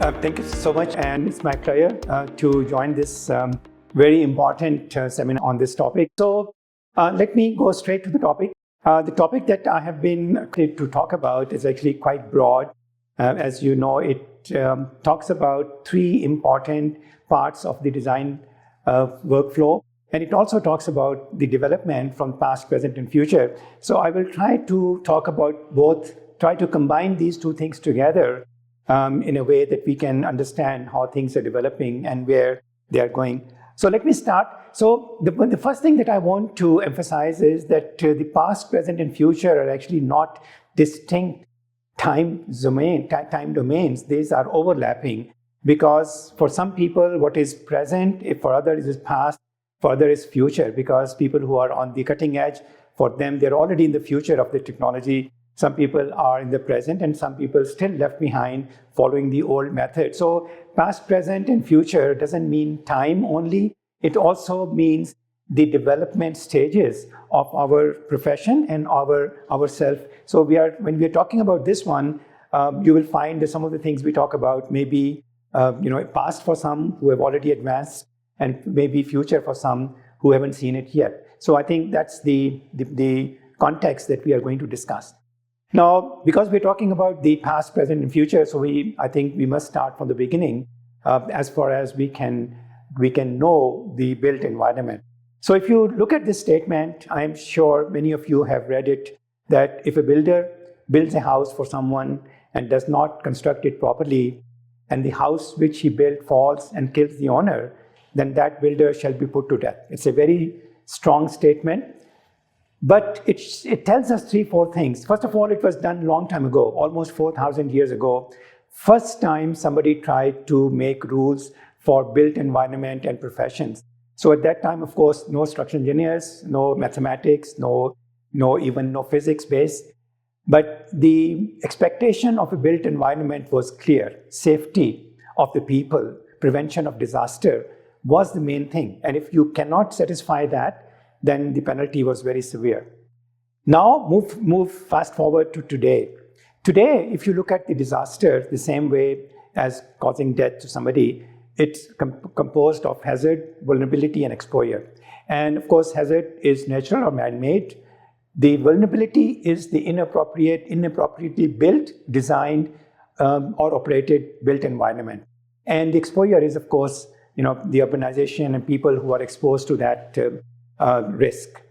Thank you so much, and it's my pleasure to join this very important seminar on this topic. So let me go straight to the topic. The topic that I have been to talk about is actually quite broad. As you know, it talks about three important parts of the design workflow, and it also talks about the development from past, present, and future. So I will try to talk about both, try to combine these two things together in a way that we can understand how things are developing and where they are going. So let me start. So the first thing that I want to emphasize is that the past, present, and future are actually not distinct time domains. These are overlapping, because for some people what is present, if for others is past, for others is future, because people who are on the cutting edge, for them they're already in the future of the technology. Some people are in the present, and some people still left behind following the old method. So past, present, and future doesn't mean time only. It also means the development stages of our profession and ourself. So when we are talking about this one, you will find that some of the things we talk about may be past for some who have already advanced, and maybe future for some who haven't seen it yet. So I think that's the context that we are going to discuss. Now, because we're talking about the past, present, and future, so I think we must start from the beginning as far as we can know the built environment. So if you look at this statement, I'm sure many of you have read it, that if a builder builds a house for someone and does not construct it properly, and the house which he built falls and kills the owner, then that builder shall be put to death. It's a very strong statement. But it tells us 3-4 things. First of all, it was done a long time ago, almost 4,000 years ago. First time somebody tried to make rules for built environment and professions. So at that time, of course, no structural engineers, no mathematics, even no physics base. But the expectation of a built environment was clear. Safety of the people, prevention of disaster was the main thing. And if you cannot satisfy that, then the penalty was very severe. Now, move fast forward to today. Today, if you look at the disaster, the same way as causing death to somebody, it's composed of hazard, vulnerability, and exposure. And of course, hazard is natural or man-made. The vulnerability is the inappropriately built, designed, or operated built environment. And the exposure is, of course, the urbanization and people who are exposed to that risk.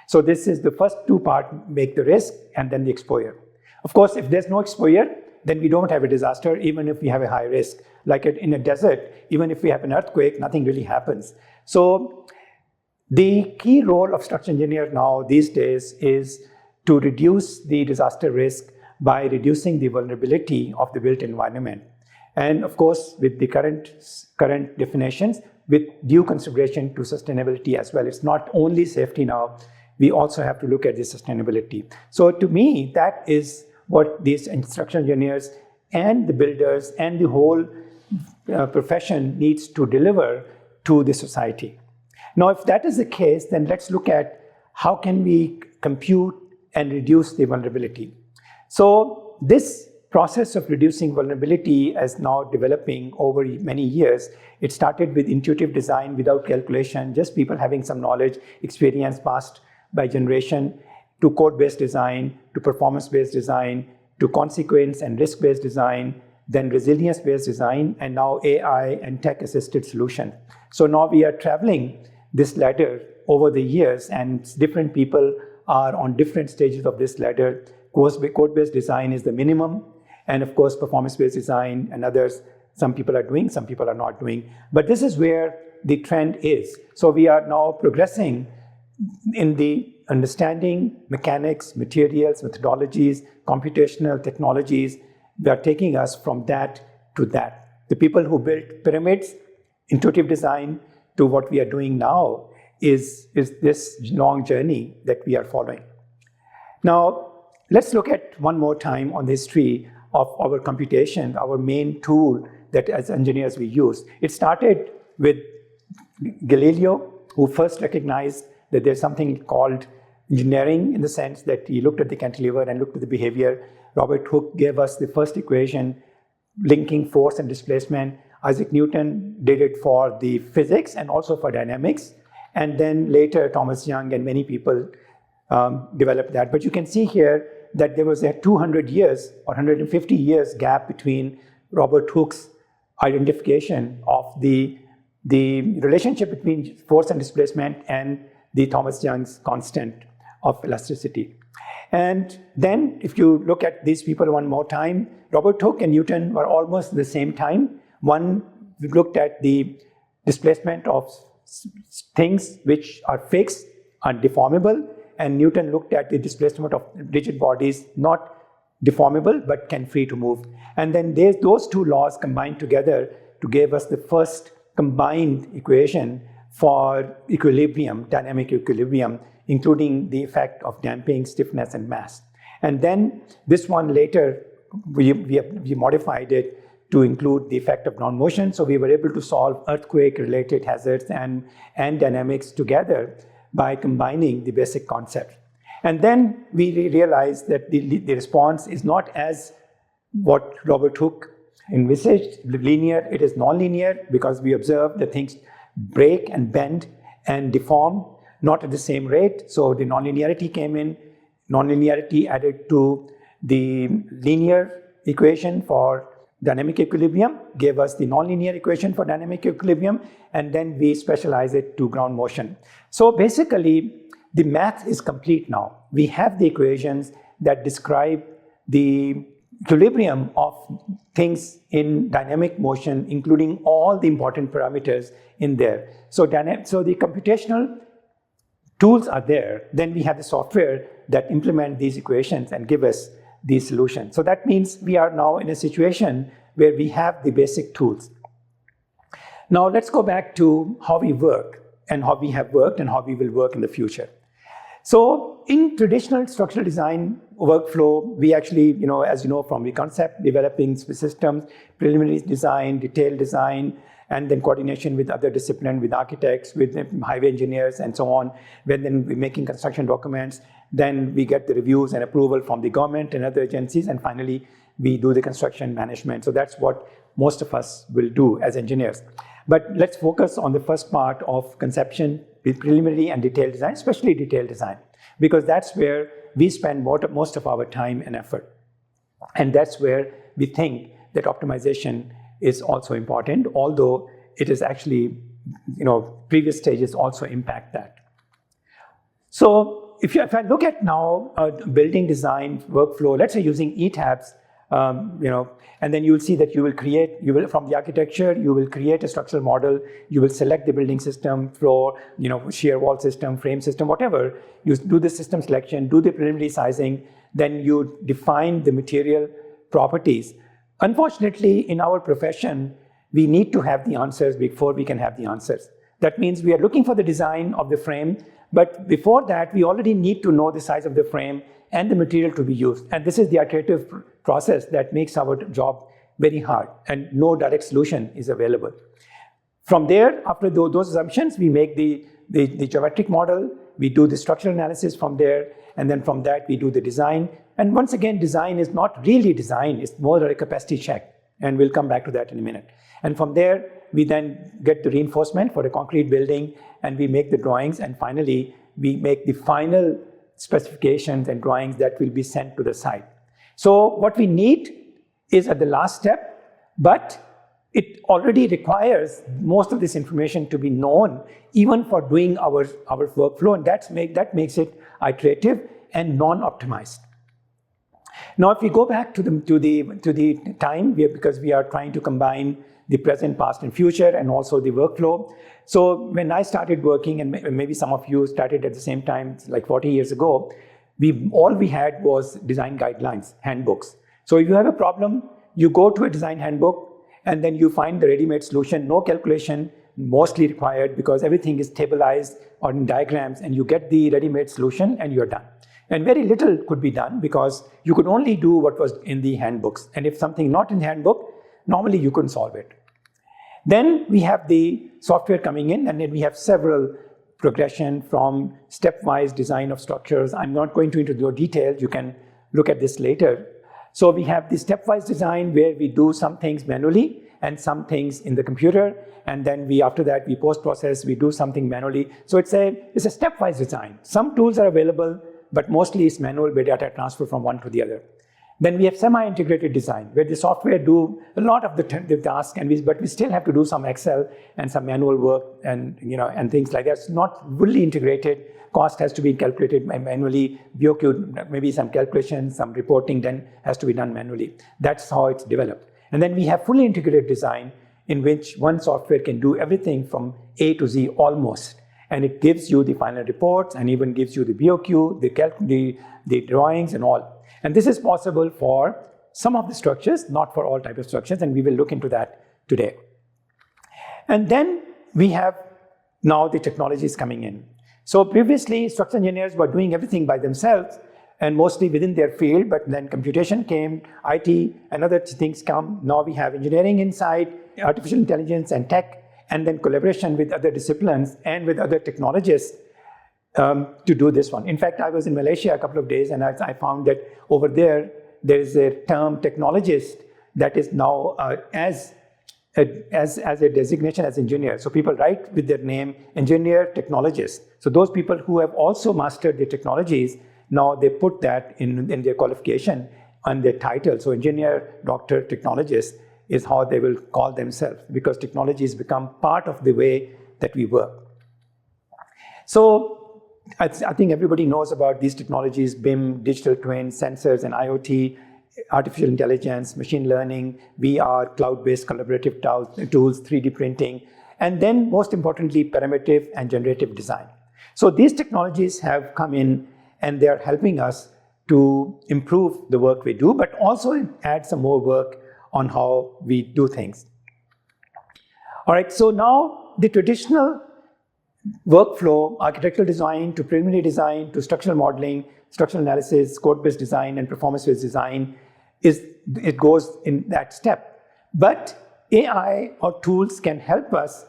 So this is the first two parts, make the risk and then the exposure. Of course, if there's no exposure, then we don't have a disaster, even if we have a high risk. Like in a desert, even if we have an earthquake, nothing really happens. So the key role of structural engineer now these days is to reduce the disaster risk by reducing the vulnerability of the built environment. And of course, with the current definitions, with due consideration to sustainability as well. It's not only safety now, we also have to look at the sustainability. So to me, that is what these structural engineers and the builders and the whole profession needs to deliver to the society. Now, if that is the case, then let's look at how can we compute and reduce the vulnerability. So this process of reducing vulnerability is now developing over many years. It started with intuitive design without calculation, just people having some knowledge, experience passed by generation, to code-based design, to performance-based design, to consequence and risk-based design, then resilience-based design, and now AI and tech-assisted solution. So now we are traveling this ladder over the years, and different people are on different stages of this ladder. Code-based design is the minimum. And of course, performance-based design and others, some people are doing, some people are not doing. But this is where the trend is. So we are now progressing in the understanding mechanics, materials, methodologies, computational technologies. They are taking us from that to that. The people who built pyramids, intuitive design, to what we are doing now is this long journey that we are following. Now, let's look at one more time on the history of our computation, our main tool that as engineers we use. It started with Galileo, who first recognized that there's something called engineering, in the sense that he looked at the cantilever and looked at the behavior. Robert Hooke gave us the first equation linking force and displacement. Isaac Newton did it for the physics and also for dynamics. And then later, Thomas Young and many people developed that. But you can see here that there was a 200 years or 150 years gap between Robert Hooke's identification of the relationship between force and displacement and the Thomas Young's constant of elasticity. And then if you look at these people one more time, Robert Hooke and Newton were almost the same time. One looked at the displacement of things which are fixed and deformable, and Newton looked at the displacement of rigid bodies, not deformable but can free to move. And then those two laws combined together to give us the first combined equation for equilibrium, dynamic equilibrium, including the effect of damping, stiffness, and mass. And then this one later, we modified it to include the effect of ground motion. So we were able to solve earthquake-related hazards and dynamics together by combining the basic concepts. And then we realized that the response is not as what Robert Hooke envisaged, linear. It is nonlinear because we observe that things break and bend and deform, not at the same rate. So the nonlinearity came in. Nonlinearity added to the linear equation for dynamic equilibrium, gave us the nonlinear equation for dynamic equilibrium, and then we specialize it to ground motion. So basically, the math is complete now. We have the equations that describe the equilibrium of things in dynamic motion, including all the important parameters in there. So the computational tools are there. Then we have the software that implement these equations and give us the solution. So that means we are now in a situation where we have the basic tools. Now let's go back to how we work and how we have worked and how we will work in the future. So in traditional structural design workflow, we actually, as you know from the concept, developing systems, preliminary design, detailed design, and then coordination with other disciplines, with architects, with highway engineers, and so on. Then we're making construction documents, then we get the reviews and approval from the government and other agencies, and finally, we do the construction management. So that's what most of us will do as engineers. But let's focus on the first part of conception with preliminary and detailed design, especially detailed design, because that's where we spend most of our time and effort. And that's where we think that optimization is also important, although it is actually, previous stages also impact that. So if I look at now building design workflow, let's say using ETABS, and then you'll see that from the architecture, you will create a structural model, you will select the building system, floor, shear wall system, frame system, whatever. You do the system selection, do the preliminary sizing, then you define the material properties. Unfortunately, in our profession, we need to have the answers before we can have the answers. That means we are looking for the design of the frame, but before that, we already need to know the size of the frame and the material to be used. And this is the iterative process that makes our job very hard, and no direct solution is available. From there, after those assumptions, we make the geometric model, we do the structural analysis from there, and then from that, we do the design. And once again, design is not really design, it's more like a capacity check. And we'll come back to that in a minute. And from there, we then get the reinforcement for a concrete building, and we make the drawings, and finally, we make the final specifications and drawings that will be sent to the site. So what we need is at the last step, but it already requires most of this information to be known, even for doing our workflow, and that makes it iterative and non-optimized. Now, if we go back to the time, because we are trying to combine the present, past, and future, and also the workflow. So when I started working, and maybe some of you started at the same time, like 40 years ago, all we had was design guidelines, handbooks. So if you have a problem, you go to a design handbook, and then you find the ready-made solution, no calculation mostly required, because everything is tableized or in diagrams, and you get the ready-made solution, and you're done. And very little could be done, because you could only do what was in the handbooks. And if something not in the handbook, normally you couldn't solve it. Then we have the software coming in, and then we have several progression from stepwise design of structures. I'm not going into the details. You can look at this later. So we have the stepwise design where we do some things manually and some things in the computer, and then after that we post-process, we do something manually. So it's a stepwise design. Some tools are available, but mostly it's manual where data transfer from one to the other. Then we have semi-integrated design, where the software do a lot of the task, but we still have to do some Excel and some manual work and things like that. It's not fully integrated. Cost has to be calculated manually. BOQ, maybe some calculations, some reporting then has to be done manually. That's how it's developed. And then we have fully integrated design, in which one software can do everything from A to Z almost. And it gives you the final reports and even gives you the BOQ, the drawings and all. And this is possible for some of the structures, not for all types of structures, and we will look into that today. And then we have now the technologies coming in. So previously, structural engineers were doing everything by themselves and mostly within their field, but then computation came, IT and other things come. Now we have engineering inside, artificial intelligence and tech, and then collaboration with other disciplines and with other technologists to do this one. In fact, I was in Malaysia a couple of days, and I found that over there is a term technologist that is now as a designation as engineer. So people write with their name engineer technologist. So those people who have also mastered the technologies, now they put that in their qualification and their title. So engineer, doctor, technologist is how they will call themselves, because technologies become part of the way that we work. So I think everybody knows about these technologies: BIM, digital twins, sensors and IoT, artificial intelligence, machine learning, VR, cloud-based collaborative tools, 3D printing, and then most importantly, parametric and generative design. So these technologies have come in and they are helping us to improve the work we do, but also add some more work on how we do things. All right, so now the traditional workflow, architectural design to preliminary design to structural modeling, structural analysis, code-based design, and performance-based design, it goes in that step. But AI or tools can help us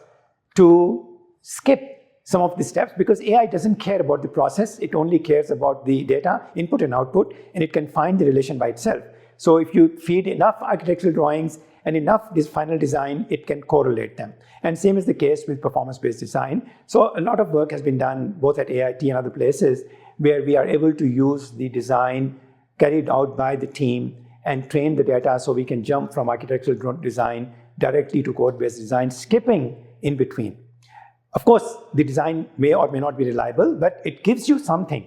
to skip some of the steps, because AI doesn't care about the process. It only cares about the data, input and output, and it can find the relation by itself. So if you feed enough architectural drawings and enough this final design, it can correlate them. And same is the case with performance-based design. So a lot of work has been done both at AIT and other places where we are able to use the design carried out by the team and train the data so we can jump from architectural design directly to code-based design, skipping in between. Of course, the design may or may not be reliable, but it gives you something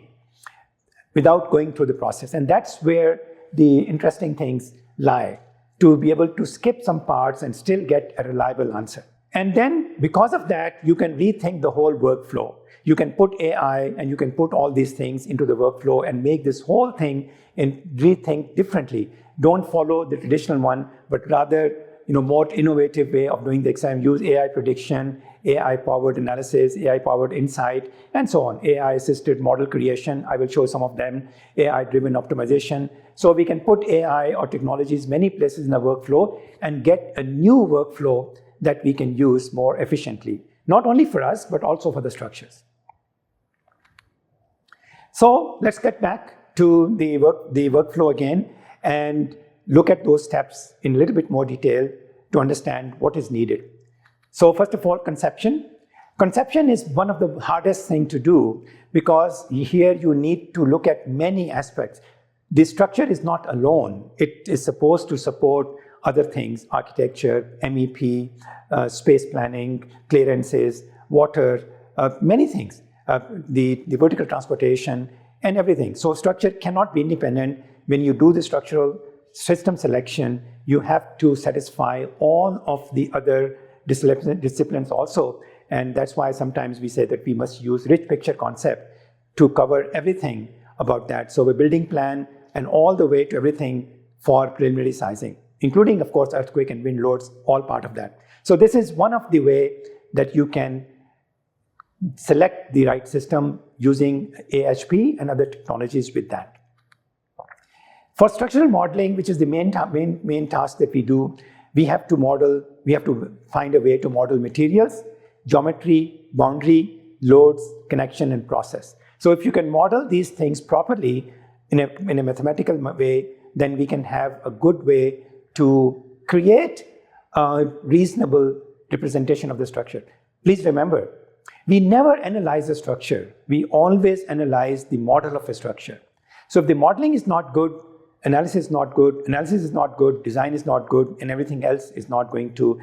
without going through the process. And that's where the interesting things lie, to be able to skip some parts and still get a reliable answer. And then because of that, you can rethink the whole workflow. You can put AI and you can put all these things into the workflow and make this whole thing and rethink differently. Don't follow the traditional one, but rather more innovative way of doing the exam. Use AI prediction, AI-powered analysis, AI-powered insight, and so on. AI-assisted model creation, I will show some of them, AI-driven optimization. So we can put AI or technologies many places in the workflow and get a new workflow that we can use more efficiently, not only for us, but also for the structures. So let's get back to the workflow again and look at those steps in a little bit more detail to understand what is needed. So first of all, conception. Conception is one of the hardest things to do, because here you need to look at many aspects. The structure is not alone. It is supposed to support other things: architecture, MEP, space planning, clearances, water, many things, the vertical transportation and everything. So structure cannot be independent. When you do the structural system selection, you have to satisfy all of the other disciplines also. And that's why sometimes we say that we must use rich picture concept to cover everything about that. So a building plan and all the way to everything for preliminary sizing, including, of course, earthquake and wind loads, all part of that. So this is one of the way that you can select the right system using AHP and other technologies with that. For structural modeling, which is the main task that we do, we have to find a way to model materials, geometry, boundary, loads, connection, and process. So if you can model these things properly in a mathematical way, then we can have a good way to create a reasonable representation of the structure. Please remember, we never analyze the structure. We always analyze the model of a structure. So if the modeling is not good, analysis is not good, design is not good, and everything else is not going to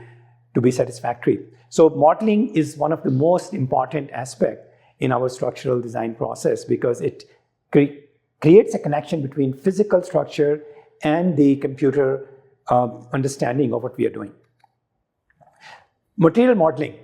be satisfactory. So modeling is one of the most important aspects in our structural design process because it creates a connection between physical structure and the computer understanding of what we are doing. Material modeling.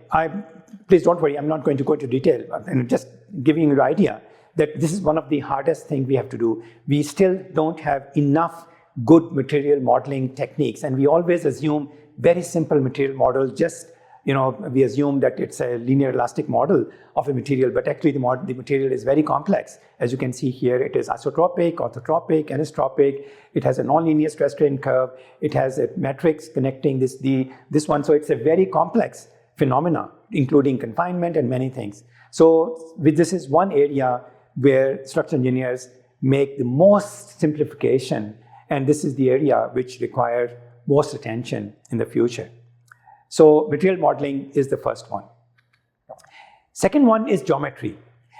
Please don't worry, I'm not going to go into detail. I'm just giving you the idea that this is one of the hardest things we have to do. We still don't have enough good material modeling techniques, and we always assume very simple material models. Just, we assume that it's a linear elastic model of a material, but actually the material is very complex. As you can see here, it is isotropic, orthotropic, anisotropic. It has a nonlinear stress strain curve. It has a matrix connecting this one. So it's a very complex phenomena, including confinement and many things. So this is one area where structural engineers make the most simplification, and this is the area which requires most attention in the future. So material modeling is the first one. Second one is geometry.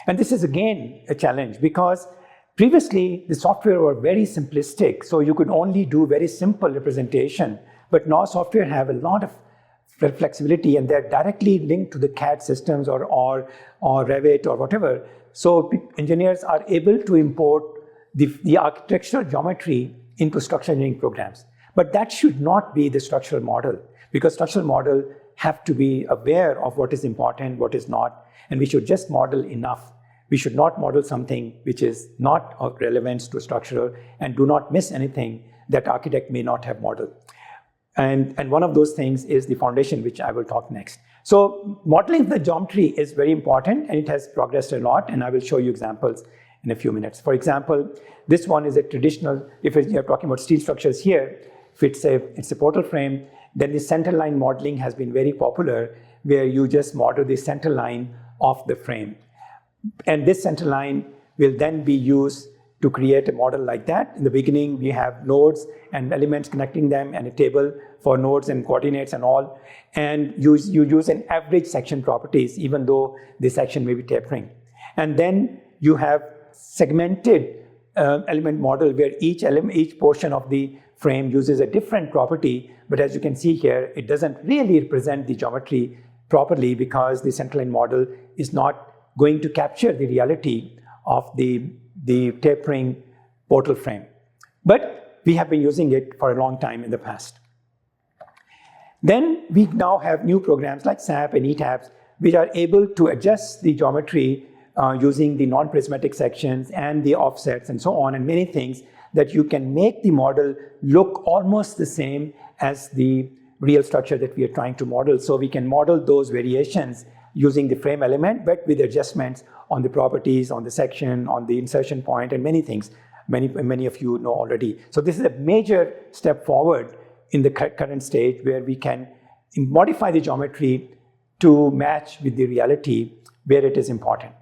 And this is again a challenge because previously the software were very simplistic, so you could only do very simple representation, but now software have a lot of flexibility and they're directly linked to the CAD systems or Revit or whatever. So engineers are able to import the architectural geometry into structural engineering programs. But that should not be the structural model, because structural model have to be aware of what is important, what is not, and we should just model enough. We should not model something which is not of relevance to structural, and do not miss anything that architect may not have modeled. And one of those things is the foundation, which I will talk next. So modeling the geometry is very important, and it has progressed a lot, and I will show you examples in a few minutes. For example, this one is a traditional, if you're talking about steel structures here, if it's a portal frame, then the center line modeling has been very popular, where you just model the center line of the frame. And this center line will then be used to create a model like that. In the beginning, we have nodes and elements connecting them and a table for nodes and coordinates and all. And you use an average section properties, even though the section may be tapering. And then you have segmented element model where each portion of the frame uses a different property. But as you can see here, it doesn't really represent the geometry properly because the centerline model is not going to capture the reality of the tapering portal frame. But we have been using it for a long time in the past. Then we now have new programs like SAP and ETABS, which are able to adjust the geometry using the non-prismatic sections and the offsets and so on, and many things that you can make the model look almost the same as the real structure that we are trying to model. So we can model those variations using the frame element, but with adjustments on the properties, on the section, on the insertion point, and many things many of you know already. So this is a major step forward in the current stage, where we can modify the geometry to match with the reality where it is important.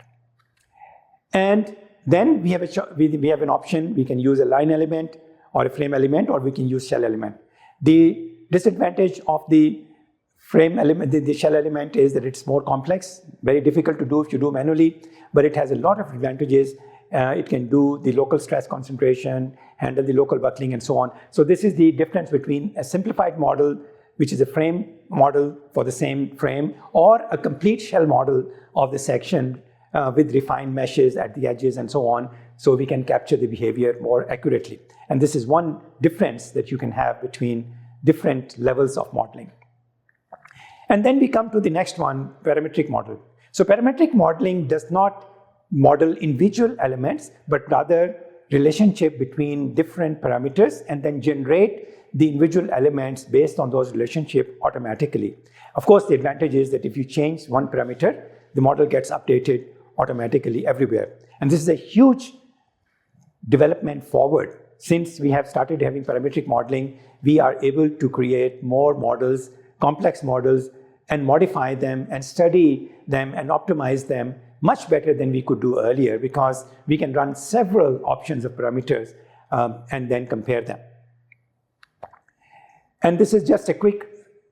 And then we have an option. We can use a line element or a frame element, or we can use shell element. The disadvantage of the frame element, the shell element, is that it's more complex, very difficult to do if you do manually, but it has a lot of advantages. It can do the local stress concentration, handle the local buckling, and so on. So this is the difference between a simplified model, which is a frame model for the same frame, or a complete shell model of the section with refined meshes at the edges and so on, so we can capture the behavior more accurately. And this is one difference that you can have between different levels of modeling. And then we come to the next one, parametric model. So parametric modeling does not model individual elements, but rather relationship between different parameters, and then generate the individual elements based on those relationships automatically. Of course, the advantage is that if you change one parameter, the model gets updated automatically everywhere. And this is a huge development forward. Since we have started having parametric modeling, we are able to create more models, complex models, and modify them and study them and optimize them much better than we could do earlier, because we can run several options of parameters and then compare them. And this is just a quick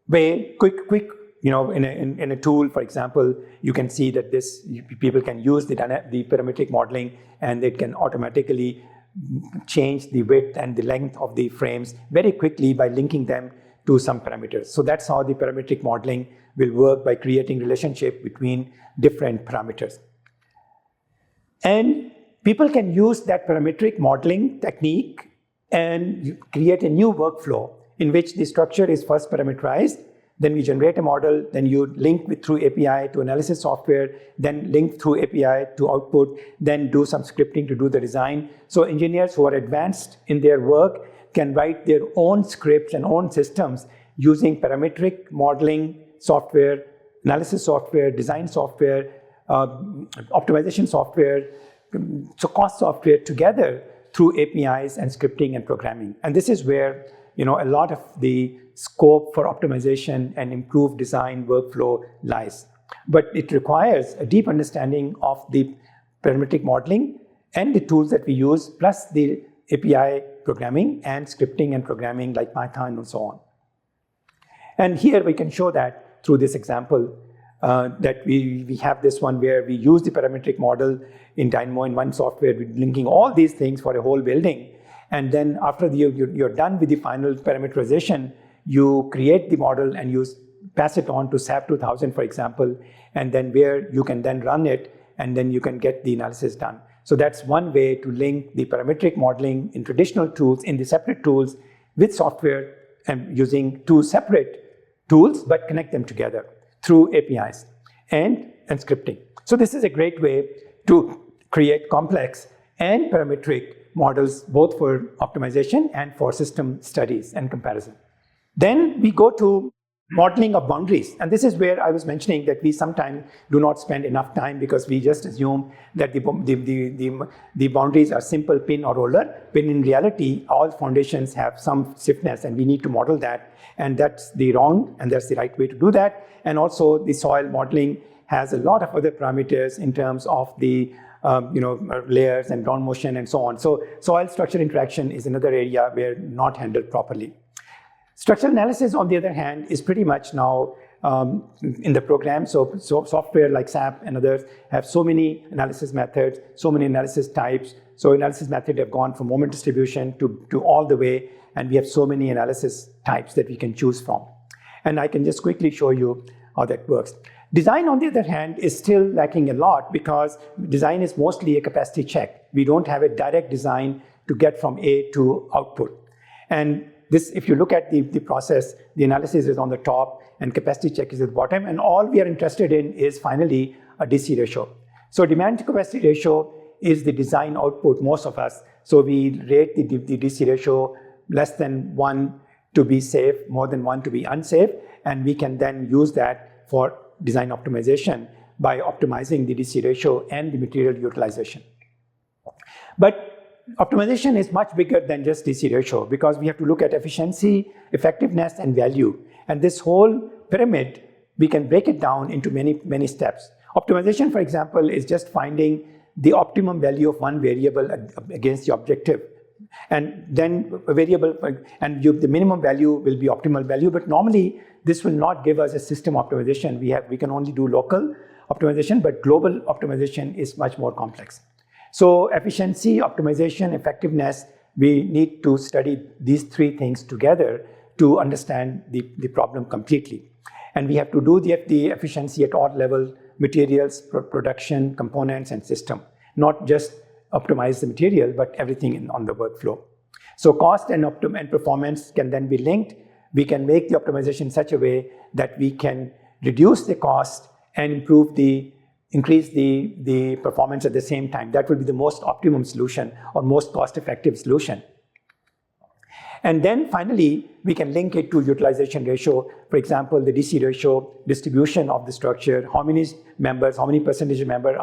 way, in a tool, for example, you can see that people can use the parametric modeling, and it can automatically change the width and the length of the frames very quickly by linking them to some parameters. So that's how the parametric modeling will work, by creating relationship between different parameters. And people can use that parametric modeling technique and create a new workflow in which the structure is first parameterized, then we generate a model, then you link through API to analysis software, then link through API to output, then do some scripting to do the design. So engineers who are advanced in their work can write their own scripts and own systems using parametric modeling software, analysis software, design software, optimization software, so cost software together through APIs and scripting and programming. And this is where a lot of the scope for optimization and improved design workflow lies. But it requires a deep understanding of the parametric modeling and the tools that we use, plus the API programming and scripting and programming like Python and so on. And here we can show that through this example, that we have this one where we use the parametric model in Dynamo in one software, with linking all these things for a whole building. And then after you're done with the final parameterization, you create the model and you pass it on to SAP 2000, for example, and then where you can then run it, and then you can get the analysis done. So that's one way to link the parametric modeling in traditional tools, in the separate tools, with software, and using two separate tools, but connect them together through APIs and scripting. So this is a great way to create complex and parametric models, both for optimization and for system studies and comparison. Then we go to modeling of boundaries. And this is where I was mentioning that we sometimes do not spend enough time, because we just assume that the boundaries are simple pin or roller, when in reality, all foundations have some stiffness, and we need to model that. And that's the wrong, and that's the right way to do that. And also the soil modeling has a lot of other parameters in terms of the layers and ground motion and so on. So soil structure interaction is another area where not handled properly. Structural analysis, on the other hand, is pretty much now in the program. So software like SAP and others have so many analysis methods, so many analysis types. So analysis methods have gone from moment distribution to all the way, and we have so many analysis types that we can choose from. And I can just quickly show you how that works. Design, on the other hand, is still lacking a lot, because design is mostly a capacity check. We don't have a direct design to get from A to output. And this, if you look at the process, the analysis is on the top and capacity check is at the bottom. And all we are interested in is finally a DC ratio. So demand to capacity ratio is the design output, most of us. So we rate the DC ratio less than 1 to be safe, more than 1 to be unsafe. And we can then use that for design optimization by optimizing the DC ratio and the material utilization. But optimization is much bigger than just DC ratio, because we have to look at efficiency, effectiveness, and value. And this whole pyramid, we can break it down into many steps. Optimization, for example, is just finding the optimum value of one variable against the objective. And then a variable, and the minimum value will be optimal value. But normally, this will not give us a system optimization. We can only do local optimization, but global optimization is much more complex. So efficiency, optimization, effectiveness, we need to study these three things together to understand the problem completely. And we have to do the efficiency at all levels: materials, production, components, and system. Not just optimize the material, but everything on the workflow. So cost and performance can then be linked. We can make the optimization in such a way that we can reduce the cost and increase the performance at the same time. That will be the most optimum solution, or most cost-effective solution. And then finally, we can link it to utilization ratio. For example, the DC ratio, distribution of the structure, how many members, how many percentage of members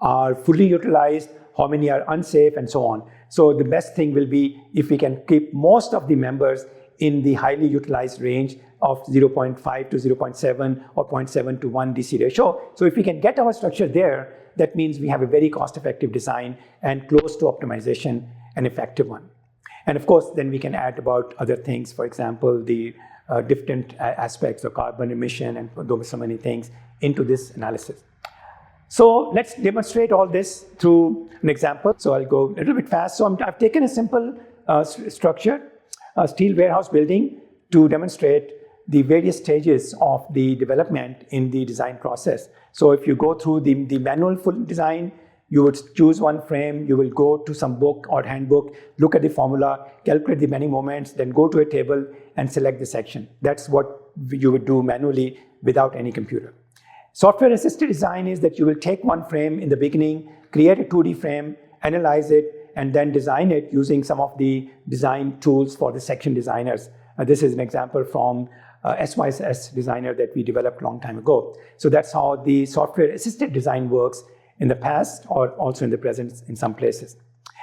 are fully utilized, how many are unsafe, and so on. So the best thing will be if we can keep most of the members in the highly utilized range of 0.5 to 0.7 or 0.7 to 1 DC ratio. So if we can get our structure there, that means we have a very cost-effective design and close to optimization. an effective one. And of course, then we can add about other things, for example, the different aspects of carbon emission and so many things into this analysis. So let's demonstrate all this through an example. So I'll go a little bit fast. So I've taken a simple structure, a steel warehouse building, to demonstrate the various stages of the development in the design process. So if you go through the manual full design, you would choose one frame, you will go to some book or handbook, look at the formula, calculate the bending moments, then go to a table and select the section. That's what you would do manually without any computer. Software assisted design is that you will take one frame in the beginning, create a 2D frame, analyze it, and then design it using some of the design tools for the section designers. This is an example from SYS designer that we developed a long time ago. So that's how the software assisted design works in the past or also in the present in some places.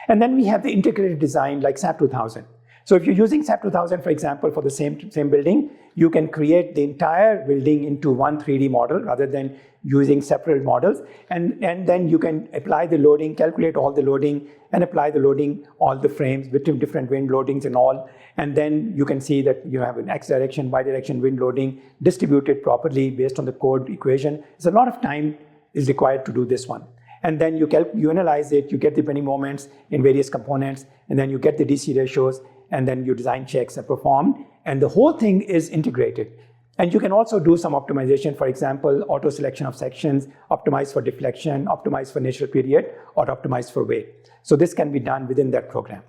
And then we have the integrated design like SAP 2000. So if you're using SAP 2000, for example, for the same building, you can create the entire building into one 3D model rather than using separate models. And then you can apply the loading, calculate all the loading, and apply the loading, all the frames with different wind loadings and all. And then you can see that you have an X direction, Y direction wind loading distributed properly based on the code equation. It's a lot of time is required to do this one. And then you analyze it, you get the bending moments in various components, and then you get the DC ratios, and then your design checks are performed, and the whole thing is integrated. And you can also do some optimization, for example, auto selection of sections, optimize for deflection, optimize for natural period, or optimize for weight. So this can be done within that program.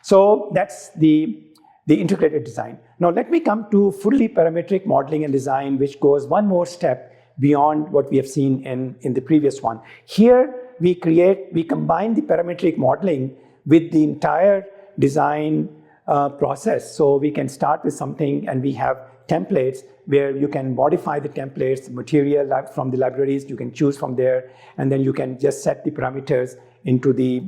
So that's the integrated design. Now let me come to fully parametric modeling and design, which goes one more step beyond what we have seen in the previous one. Here we combine the parametric modeling with the entire design process. So we can start with something, and we have templates where you can modify the templates, material from the libraries, you can choose from there, and then you can just set the parameters into the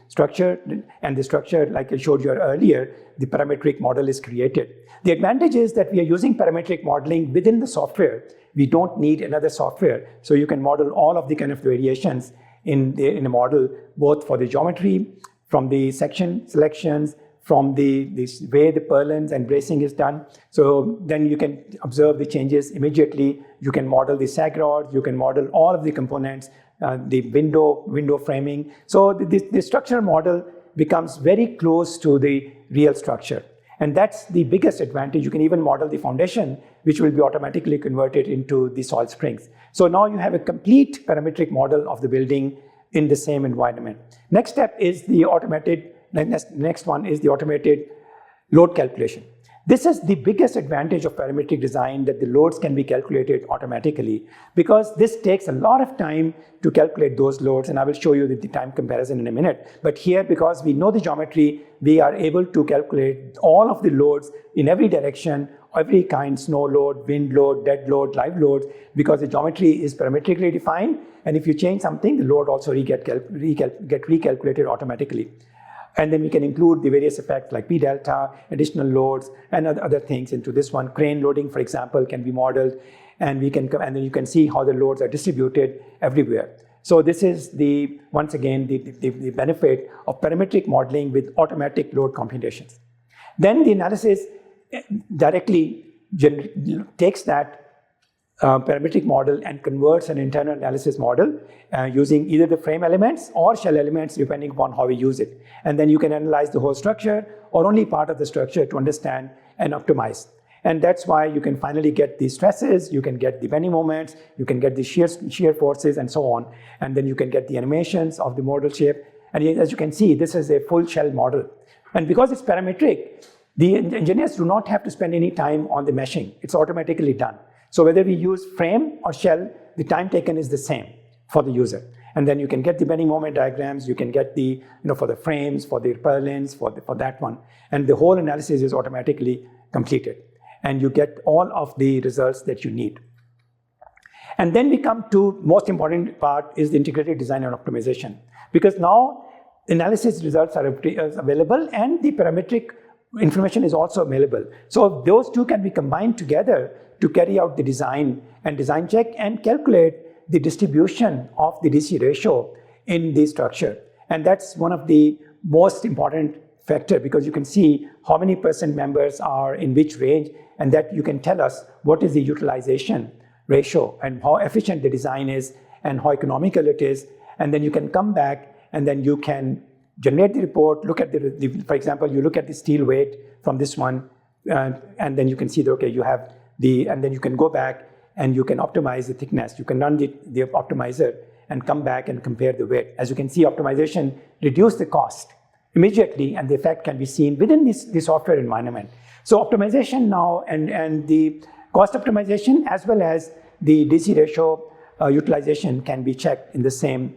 structure, and the structure, like I showed you earlier, the parametric model is created. The advantage is that we are using parametric modeling within the software. We don't need another software. So you can model all of the kind of variations in a model, both for the geometry, from the section selections, from the way the purlins and bracing is done. So then you can observe the changes immediately. You can model the sag rods, you can model all of the components, the window framing. So the structural model becomes very close to the real structure. And that's the biggest advantage. You can even model the foundation, which will be automatically converted into the soil springs. So now you have a complete parametric model of the building in the same environment. Next step is the automated, next one is the automated load calculation. This is the biggest advantage of parametric design, that the loads can be calculated automatically, because this takes a lot of time to calculate those loads, and I will show you the time comparison in a minute. But here, because we know the geometry, we are able to calculate all of the loads in every direction, every kind, snow load, wind load, dead load, live loads, because the geometry is parametrically defined, and if you change something, the load also get recalculated automatically. And then we can include the various effects like P delta, additional loads, and other things into this one. Crane loading, for example, can be modeled, and then you can see how the loads are distributed everywhere. So this is once again the benefit of parametric modeling with automatic load computations. Then the analysis directly takes that parametric model and converts an internal analysis model using either the frame elements or shell elements, depending upon how we use it. And then you can analyze the whole structure or only part of the structure to understand and optimize. And that's why you can finally get the stresses, you can get the bending moments, you can get the shear forces, and so on. And then you can get the animations of the model shape. And as you can see, this is a full shell model. And because it's parametric, the engineers do not have to spend any time on the meshing. It's automatically done. So whether we use frame or shell, the time taken is the same for the user. And then you can get the bending moment diagrams, you can get the, for the frames, for the purlins, for that one. And the whole analysis is automatically completed. And you get all of the results that you need. And then we come to most important part is the integrated design and optimization. Because now analysis results are available and the parametric information is also available. So those two can be combined together to carry out the design and design check and calculate the distribution of the DC ratio in the structure. And that's one of the most important factor, because you can see how many percent members are in which range, and that you can tell us what is the utilization ratio and how efficient the design is and how economical it is. And then you can come back and then you can generate the report, look at for example, you look at the steel weight from this one, and then you can see that, okay, you have and then you can go back and you can optimize the thickness. You can run the optimizer and come back and compare the weight. As you can see, optimization reduce the cost immediately, and the effect can be seen within the software environment. So optimization now and the cost optimization as well as the DC ratio utilization can be checked in the same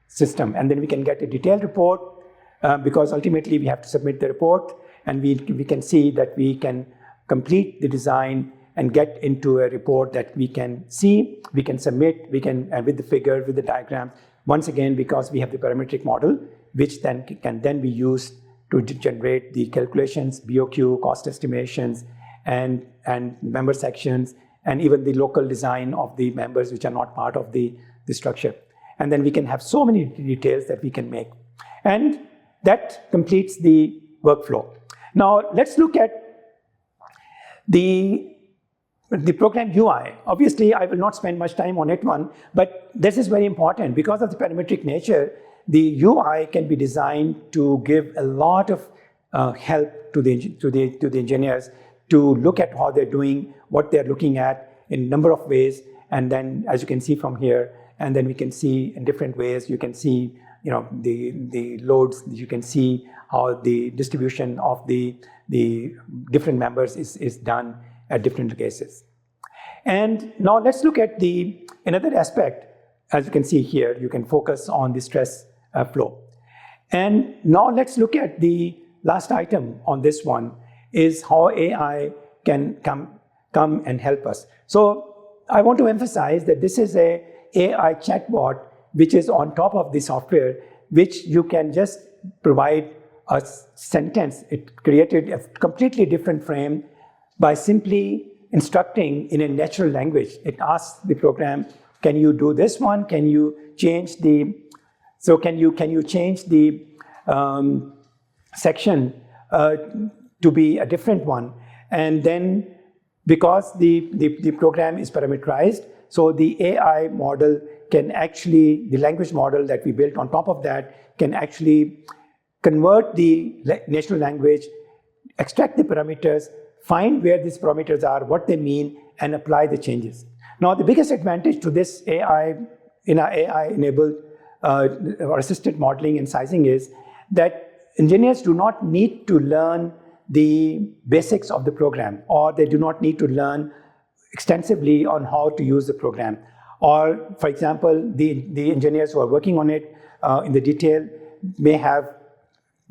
system. And then we can get a detailed report because ultimately we have to submit the report, and we can see that we can complete the design and get into a report that we can see, we can submit, with the figure, with the diagram. Once again, because we have the parametric model, which then can then be used to generate the calculations, BOQ, cost estimations, and member sections, and even the local design of the members which are not part of the structure. And then we can have so many details that we can make. And that completes the workflow. Now let's look at the program UI. Obviously, I will not spend much time on it but this is very important. Because of the parametric nature, the UI can be designed to give a lot of help to the engineers to look at how they're doing, what they're looking at in a number of ways. And then, as you can see from here, and then we can see in different ways. You can see, the loads. You can see how the distribution of the different members is done at different cases. And now let's look at another aspect. As you can see here, you can focus on the stress flow. And now let's look at the last item on this one, is how AI can come and help us. So I want to emphasize that this is a AI chatbot which is on top of the software, which you can just provide a sentence. It created a completely different frame by simply instructing in a natural language. It asks the program, can you do this one? Can you change can you change the section to be a different one? And then, because the program is parameterized, so the AI model can actually, the language model that we built on top of that can actually convert the natural language, extract the parameters, find where these parameters are, what they mean, and apply the changes. Now, the biggest advantage to this AI, in our AI-enabled or assisted modeling and sizing, is that engineers do not need to learn the basics of the program, or they do not need to learn extensively on how to use the program. Or, for example, the engineers who are working on it in the detail may have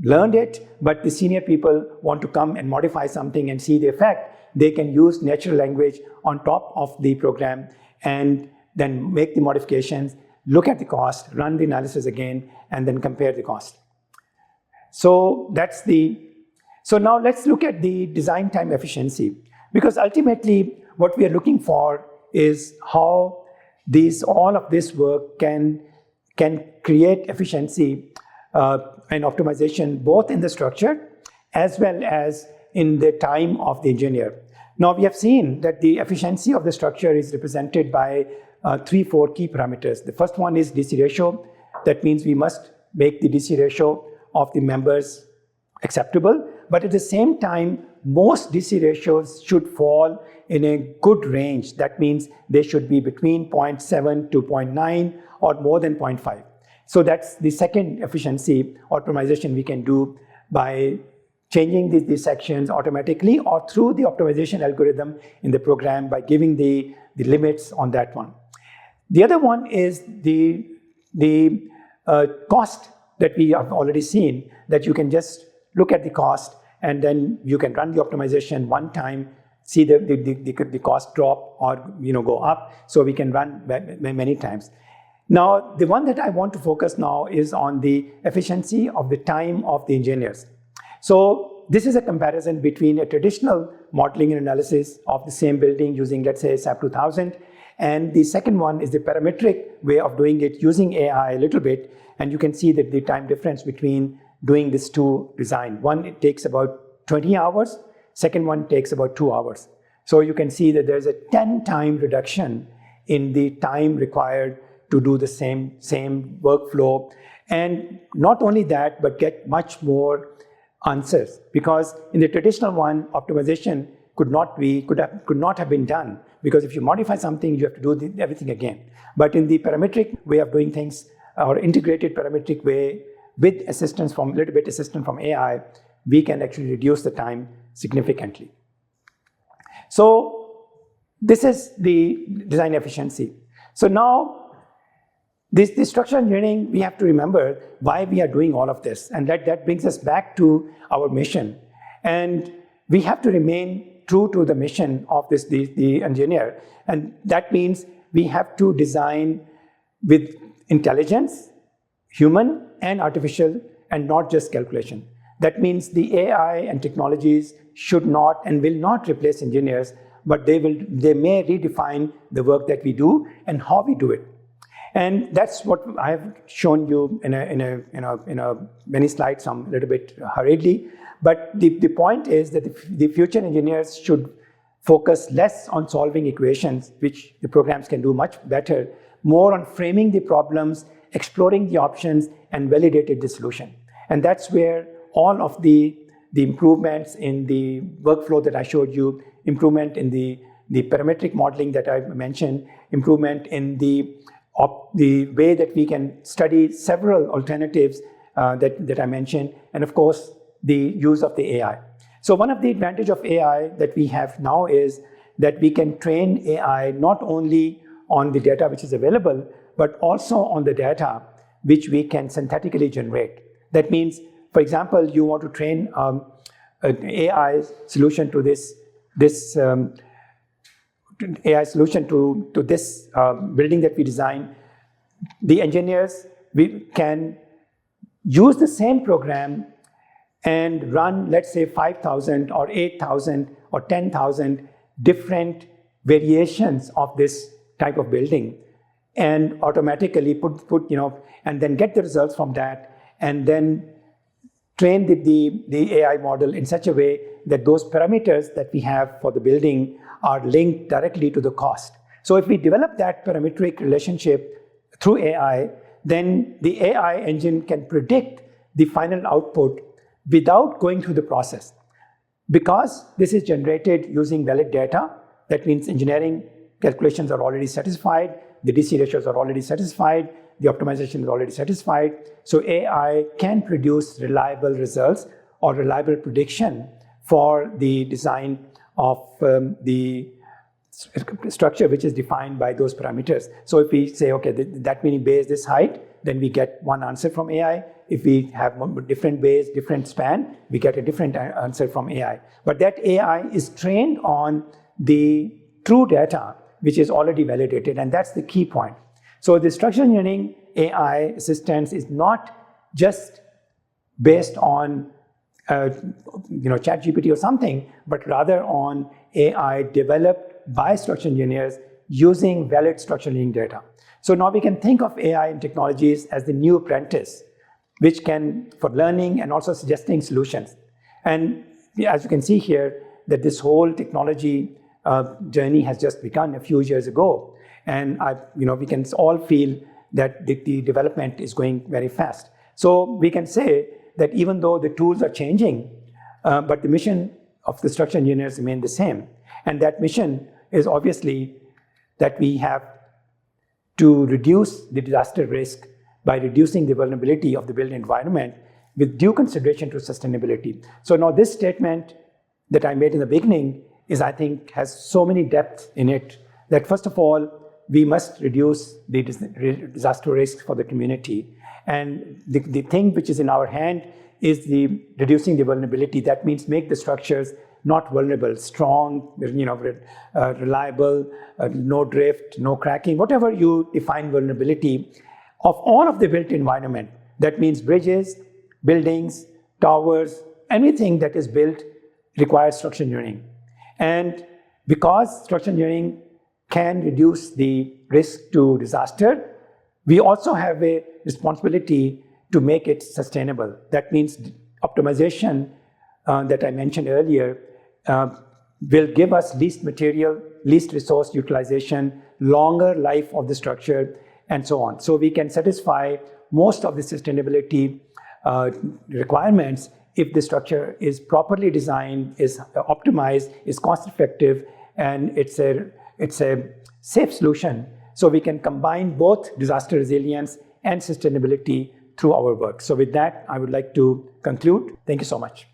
learned it, but the senior people want to come and modify something and see the effect. They can use natural language on top of the program and then make the modifications, look at the cost, run the analysis again, and then compare the cost. So so now let's look at the design time efficiency, because ultimately what we are looking for is how all of this work can create efficiency and optimization both in the structure as well as in the time of the engineer. Now, we have seen that the efficiency of the structure is represented by 3-4 key parameters. The first one is DC ratio. That means we must make the DC ratio of the members acceptable, but at the same time, most DC ratios should fall in a good range. That means they should be between 0.7 to 0.9 or more than 0.5. So that's the second efficiency optimization we can do by changing these sections automatically or through the optimization algorithm in the program by giving the limits on that one. The other one is the cost that we have already seen, that you can just look at the cost and then you can run the optimization one time, see the cost drop or go up, so we can run many times. Now, the one that I want to focus now is on the efficiency of the time of the engineers. So this is a comparison between a traditional modeling and analysis of the same building using, let's say, SAP 2000, and the second one is the parametric way of doing it using AI a little bit. And you can see that the time difference between doing these two design. One, it takes about 20 hours. Second one takes about 2 hours. So you can see that there's a 10-time reduction in the time required to do the same workflow. And not only that, but get much more answers. Because in the traditional one, optimization could not have been done. Because if you modify something, you have to do everything again. But in the parametric way of doing things, or integrated parametric way, with assistance from little bit assistance from AI, we can actually reduce the time significantly. So this is the design efficiency. So now, this structural engineering, we have to remember why we are doing all of this. And that brings us back to our mission. And we have to remain true to the mission of the engineer. And that means we have to design with intelligence, human and artificial, and not just calculation. That means the AI and technologies should not and will not replace engineers, but they may redefine the work that we do and how we do it. And that's what I have shown you in many slides, some a little bit hurriedly. But the point is that the future engineers should focus less on solving equations, which the programs can do much better, more on framing the problems, exploring the options, and validating the solution. And that's where all of the improvements in the workflow that I showed you, improvement in the parametric modeling that I mentioned, improvement in the way that we can study several alternatives that I mentioned, and of course, the use of the AI. So one of the advantages of AI that we have now is that we can train AI not only on the data which is available, but also on the data which we can synthetically generate. That means, for example, you want to train an AI solution to this AI solution to this building that we design. The engineers can use the same program and run, let's say, 5,000 or 8,000 or 10,000 different variations of this type of building, and automatically put and then get the results from that, and then train the AI model in such a way that those parameters that we have for the building are linked directly to the cost. So if we develop that parametric relationship through AI, then the AI engine can predict the final output without going through the process. Because this is generated using valid data, that means engineering calculations are already satisfied, the DC ratios are already satisfied, the optimization is already satisfied. So AI can produce reliable results or reliable prediction for the design of the structure which is defined by those parameters. So if we say, okay, that many bays, this height, then we get one answer from AI. If we have different bays, different span, we get a different answer from AI. But that AI is trained on the true data, which is already validated, and that's the key point. So the structural engineering AI assistance is not just based on ChatGPT or something, but rather on AI developed by structural engineers using valid structural engineering data. So now we can think of AI and technologies as the new apprentice, which can, for learning and also suggesting solutions. And as you can see here, that this whole technology journey has just begun a few years ago. And we can all feel that the development is going very fast. So we can say that even though the tools are changing, but the mission of the structural engineers remain the same. And that mission is obviously that we have to reduce the disaster risk by reducing the vulnerability of the built environment with due consideration to sustainability. So now this statement that I made in the beginning is, I think, has so many depths in it that first of all, we must reduce the disaster risk for the community. And the thing which is in our hand is the reducing the vulnerability. That means make the structures not vulnerable, strong, reliable, no drift, no cracking, whatever you define vulnerability of all of the built environment. That means bridges, buildings, towers, anything that is built requires structural engineering. And because structural engineering can reduce the risk to disaster, we also have a responsibility to make it sustainable. That means optimization that I mentioned earlier will give us least material, least resource utilization, longer life of the structure, and so on. So we can satisfy most of the sustainability requirements if the structure is properly designed, is optimized, is cost effective, and it's a safe solution. So we can combine both disaster resilience and sustainability through our work. So with that, I would like to conclude. Thank you so much.